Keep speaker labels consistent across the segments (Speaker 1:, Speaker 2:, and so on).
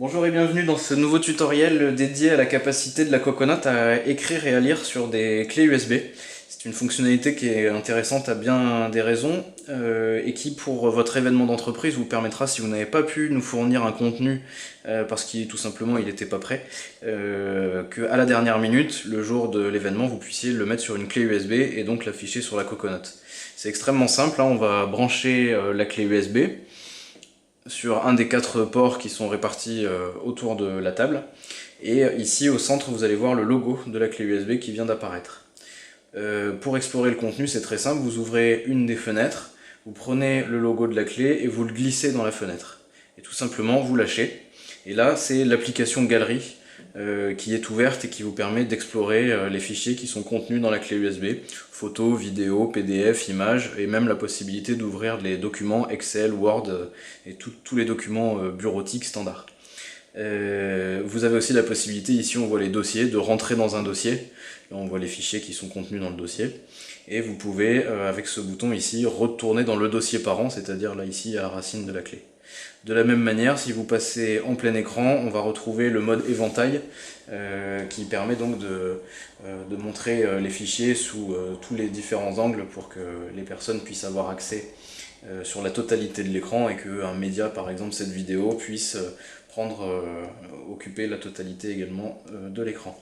Speaker 1: Bonjour et bienvenue dans ce nouveau tutoriel dédié à la capacité de la Coconut à écrire et à lire sur des clés USB. C'est une fonctionnalité qui est intéressante à bien des raisons et qui pour votre événement d'entreprise vous permettra, si vous n'avez pas pu nous fournir un contenu parce qu'il tout simplement il n'était pas prêt, qu'à la dernière minute, le jour de l'événement, vous puissiez le mettre sur une clé USB et donc l'afficher sur la Coconut. C'est extrêmement simple, hein, on va brancher la clé USB sur un des 4 ports qui sont répartis autour de la table. Et ici au centre, vous allez voir le logo de la clé USB qui vient d'apparaître. Pour explorer le contenu, c'est très simple, vous ouvrez une des fenêtres, vous prenez le logo de la clé et vous le glissez dans la fenêtre. Et tout simplement, vous lâchez. Et là, c'est l'application Galerie qui est ouverte et qui vous permet d'explorer les fichiers qui sont contenus dans la clé USB, photos, vidéos, PDF, images, et même la possibilité d'ouvrir les documents Excel, Word et tous les documents bureautiques standards. Vous avez aussi la possibilité, ici on voit les dossiers, de rentrer dans un dossier. Là on voit les fichiers qui sont contenus dans le dossier. Et vous pouvez, avec ce bouton ici, retourner dans le dossier parent, c'est-à-dire là ici à la racine de la clé. De la même manière, si vous passez en plein écran, on va retrouver le mode éventail qui permet donc de montrer les fichiers sous tous les différents angles pour que les personnes puissent avoir accès sur la totalité de l'écran et qu'un média, par exemple cette vidéo, puisse occuper la totalité également de l'écran.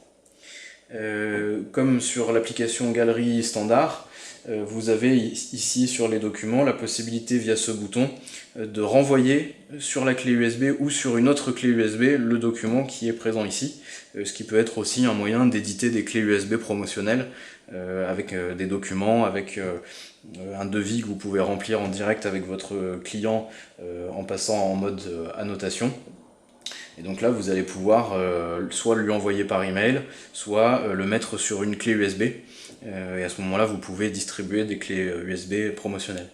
Speaker 1: Comme sur l'application Galerie standard, vous avez ici sur les documents la possibilité via ce bouton de renvoyer sur la clé USB ou sur une autre clé USB le document qui est présent ici, ce qui peut être aussi un moyen d'éditer des clés USB promotionnelles avec des documents, avec un devis que vous pouvez remplir en direct avec votre client en passant en mode annotation. Et donc là, vous allez pouvoir soit lui envoyer par email, soit le mettre sur une clé USB. Et à ce moment-là, vous pouvez distribuer des clés USB promotionnelles.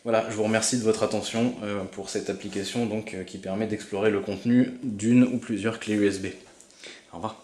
Speaker 1: Voilà, je vous remercie de votre attention pour cette application donc, qui permet d'explorer le contenu d'une ou plusieurs clés USB. Au revoir.